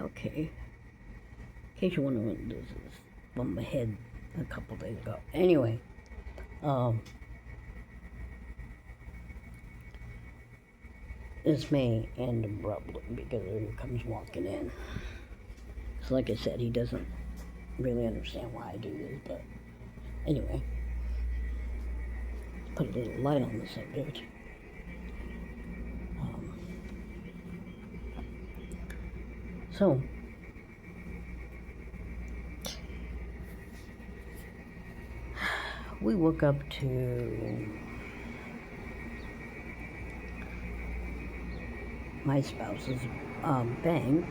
Okay. In case you wonder, this is from my head a couple days ago. Anyway, this may end abruptly because he comes walking in. So like I said, he doesn't really understand why I do this, but anyway, put a little light on the subject. So, we woke up to my spouse's bank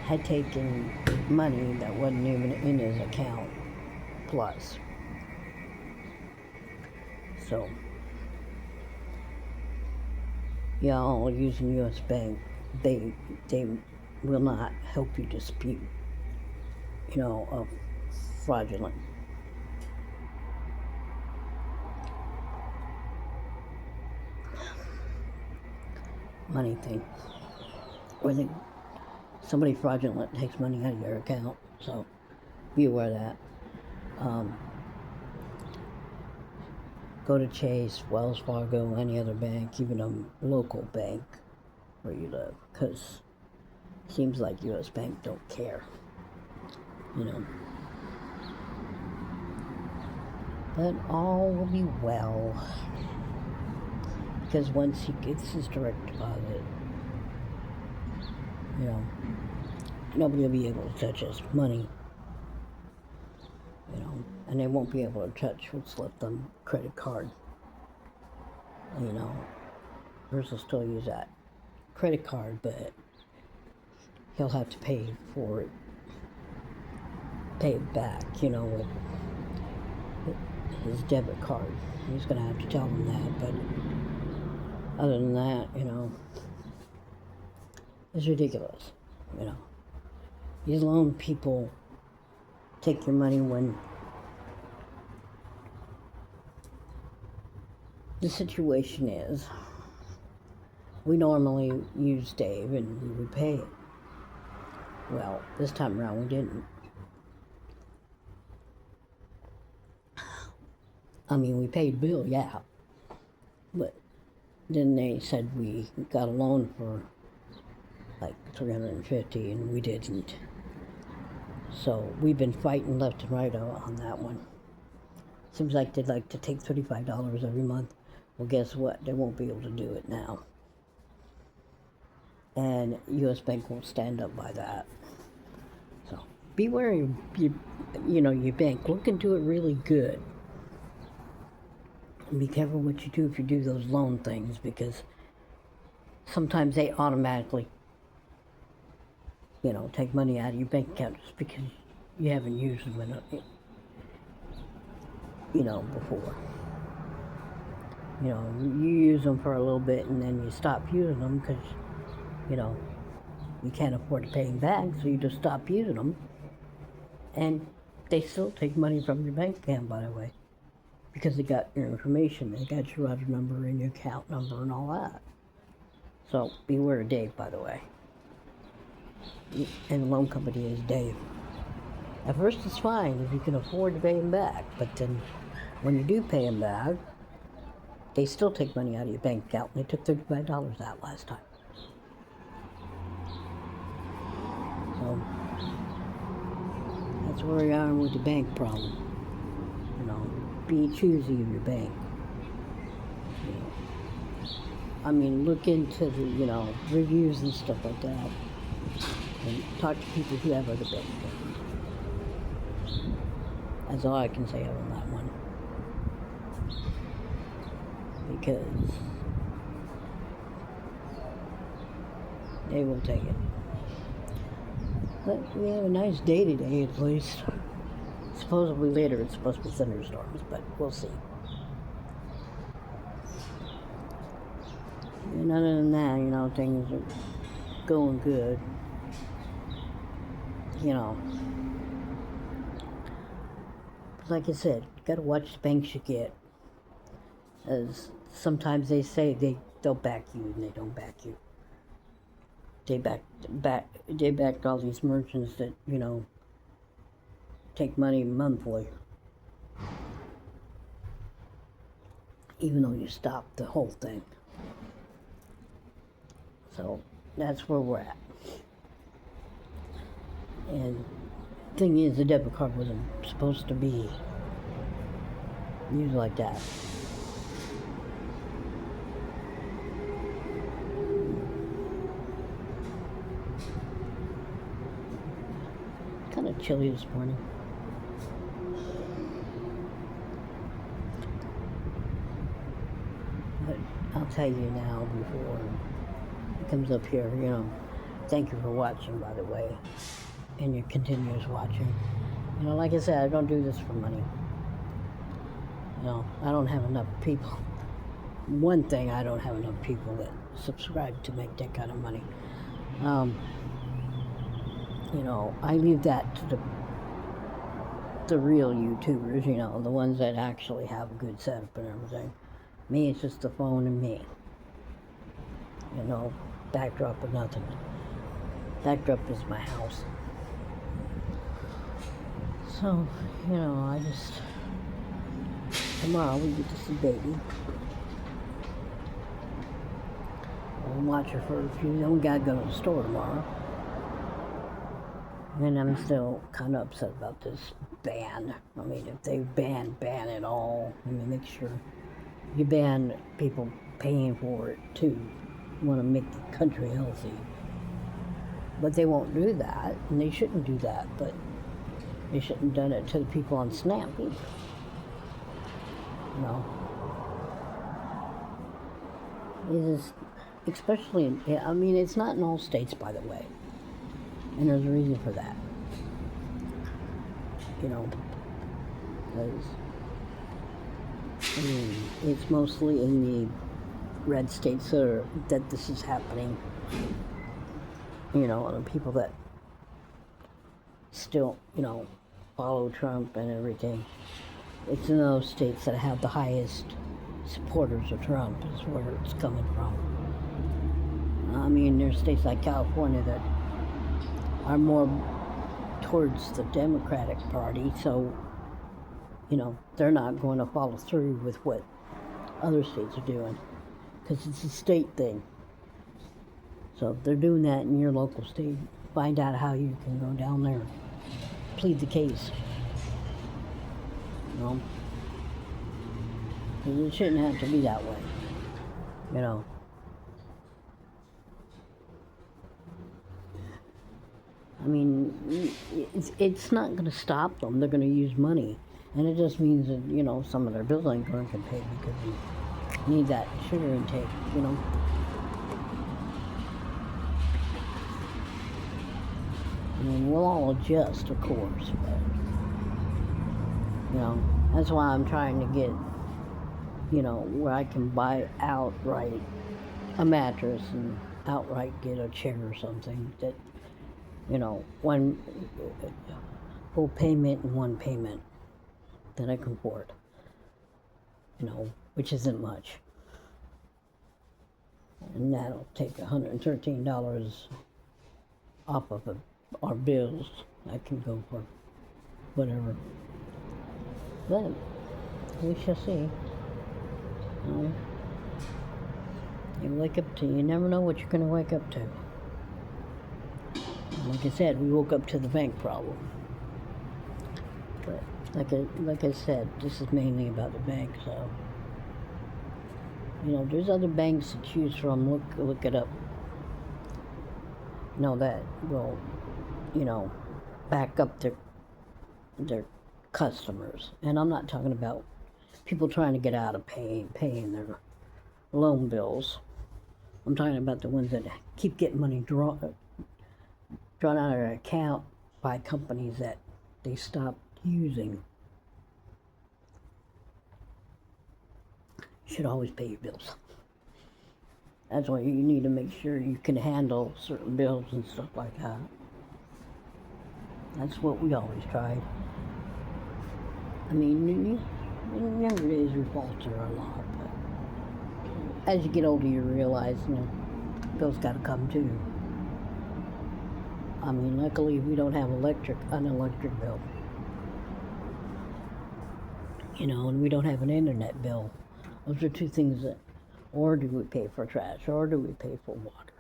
had taken money that wasn't even in his account plus. So, y'all using U.S. Bank, they will not help you dispute, a fraudulent money thing. Or somebody fraudulent takes money out of your account, so be aware of that. Go to Chase, Wells Fargo, any other bank, even a local bank where you live, because it seems like U.S. Bank don't care, But all will be well, because once he gets his direct deposit, nobody will be able to touch his money, and they won't be able to touch what's left on credit card. Hers will still use that credit card, but he'll have to pay for it, pay it back, with his debit card. He's going to have to tell them that, but other than that, it's ridiculous, These loan people take your money when the situation is, we normally use Dave and we would pay it. Well, this time around we didn't. We paid Bill, yeah. But then they said we got a loan for like $350 and we didn't. So we've been fighting left and right on that one. Seems like they'd like to take $35 every month. Well, guess what? They won't be able to do it now. And U.S. Bank won't stand up by that. So beware your bank. Look into it really good. And be careful what you do if you do those loan things, because sometimes they automatically, take money out of your bank account just because you haven't used them before. You use them for a little bit and then you stop using them because, you can't afford to pay them back, so you just stop using them. And they still take money from your bank account, by the way, because they got your information. They got your router number and your account number and all that. So beware of Dave, by the way. And the loan company is Dave. At first it's fine if you can afford to pay him back, but then when you do pay him back, they still take money out of your bank account, and they took $35 out last time. So that's where we are with the bank problem. Be choosy of your bank. Look into the, reviews and stuff like that. And talk to people who have other bank accounts. That's all I can say on that one. Because they will take it. But we have a nice day today, at least. Supposedly later it's supposed to be thunderstorms, but we'll see. And other than that, things are going good. Like I said, you gotta watch the banks you get. As sometimes they say they they'll back you and they don't back you. They backed all these merchants that, take money monthly, even though you stop the whole thing. So that's where we're at. And the thing is, the debit card wasn't supposed to be used like that. Kind of chilly this morning. But I'll tell you now before it comes up here, thank you for watching, by the way, and your continuous watching. Like I said, I don't do this for money. I don't have enough people. One thing, I don't have enough people that subscribe to make that kind of money. I leave that to the real YouTubers, the ones that actually have a good setup and everything. Me, it's just the phone and me. Backdrop of nothing. Backdrop is my house. So, tomorrow we get to see baby. I'll watch her for a few. We gotta go to the store tomorrow. And I'm still kind of upset about this ban. I mean, if they ban it all. Make sure you ban people paying for it too. You want to make the country healthy. But they won't do that, and they shouldn't do that, but they shouldn't have done it to the people on SNAP either. It is, especially, it's not in all states, by the way. And there's a reason for that. Because it's mostly in the red states that this is happening. And the people that still, follow Trump and everything. It's in those states that have the highest supporters of Trump is where it's coming from. There's states like California that are more towards the Democratic Party, so, they're not going to follow through with what other states are doing, because it's a state thing. So if they're doing that in your local state, find out how you can go down there, plead the case. Because it shouldn't have to be that way. It's not going to stop them. They're going to use money. And it just means that, some of their bills ain't going to get paid because you need that sugar intake, We'll all adjust, of course, but, that's why I'm trying to get, where I can buy outright a mattress and outright get a chair or something that, one full payment and one payment that I can afford, which isn't much. And that'll take $113 off of our bills. I can go for whatever. But we shall see. You never know what you're going to wake up to. Like I said, we woke up to the bank problem. But like I said, this is mainly about the bank, so there's other banks to choose from. Look it up. That will, back up their customers. And I'm not talking about people trying to get out of paying their loan bills. I'm talking about the ones that keep getting money drawn out of their account by companies that they stopped using. You should always pay your bills. That's why you need to make sure you can handle certain bills and stuff like that. That's what we always tried. In younger days we faltered a lot, but as you get older, you realize, bills got to come too. I mean, luckily we don't have an electric bill, and we don't have an internet bill. Those are two things that, or do we pay for trash, or do we pay for water?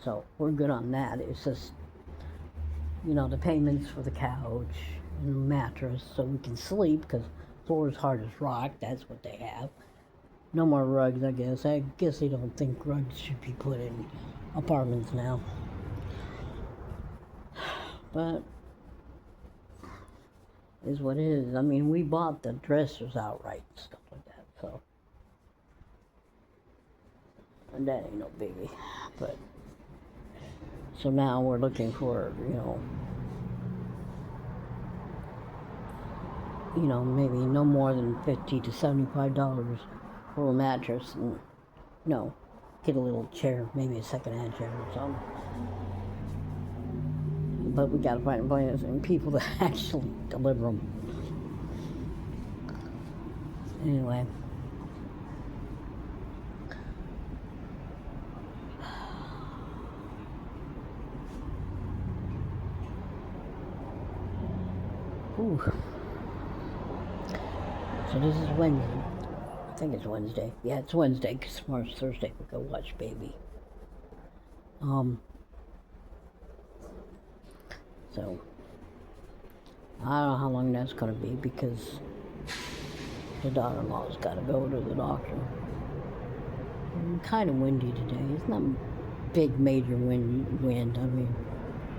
So we're good on that. It's just, the payments for the couch and the mattress so we can sleep, because floor's hard as rock. That's what they have. No more rugs, I guess. I guess they don't think rugs should be put in apartments now. But is what it is. I mean, we bought the dressers outright and stuff like that, so and that ain't no biggie. But so now we're looking for, maybe no more than $50 to $75 for a mattress, and get a little chair, maybe a second-hand chair or something. But we gotta find places and people that actually deliver them. Anyway. Ooh. So this is Wednesday. I think it's Wednesday. Yeah, it's Wednesday, because tomorrow's Thursday. We go watch Baby. So I don't know how long that's going to be, because the daughter-in-law's got to go to the doctor. Kind of windy today. It's not big major wind. I mean,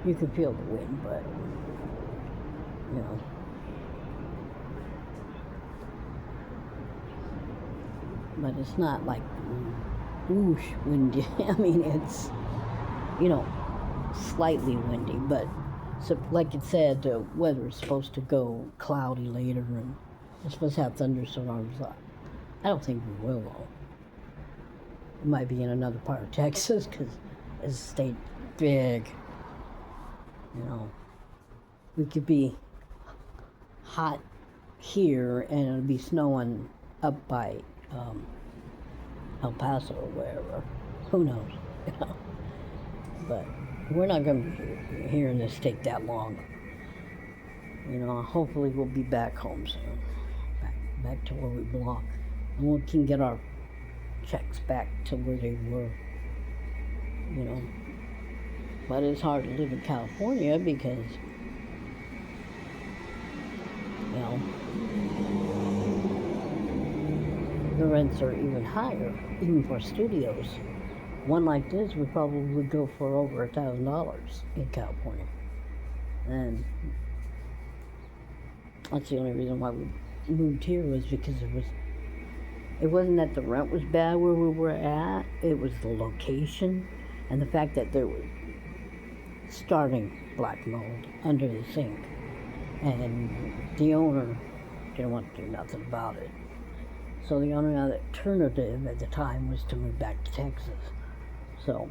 you can feel the wind, but but it's not like whoosh windy. I mean, it's slightly windy, but so like it said, the weather is supposed to go cloudy later, and we're supposed to have thunderstorms. I don't think we will, though. It might be in another part of Texas, because it's a state big. We could be hot here, and it'll be snowing up by El Paso or wherever. Who knows? But we're not going to be here in this state that long. Hopefully we'll be back home soon. Back to where we belong. And we can get our checks back to where they were. But it's hard to live in California because, the rents are even higher, even for studios. One like this would probably go for over $1,000 in California. And that's the only reason why we moved here, was because it wasn't that the rent was bad where we were at, it was the location and the fact that there was starting black mold under the sink. And the owner didn't want to do nothing about it. So the only other alternative at the time was to move back to Texas. So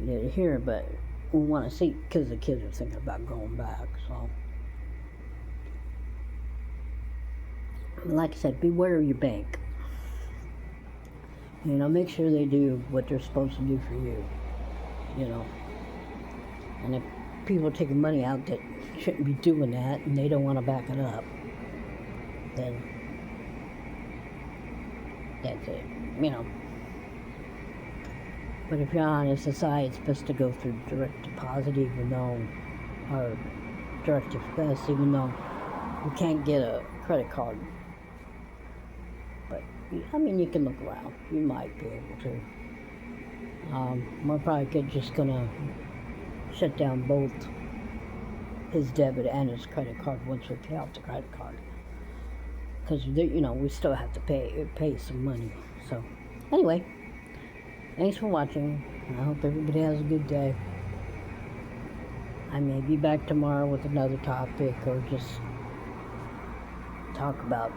we did it here, but we want to see, because the kids are thinking about going back. So, like I said, beware of your bank. Make sure they do what they're supposed to do for you. And if people are taking money out that shouldn't be doing that, and they don't want to back it up, then that's it. But if you're on SSI, it's best to go through direct deposit, or direct express, even though you can't get a credit card. But you can look around. You might be able to. We're probably just gonna shut down both his debit and his credit card once we pay off the credit card, because we still have to pay some money. So anyway, thanks for watching. I hope everybody has a good day. I may be back tomorrow with another topic, or just talk about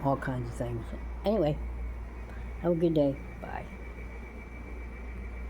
all kinds of things. Anyway, have a good day. Bye.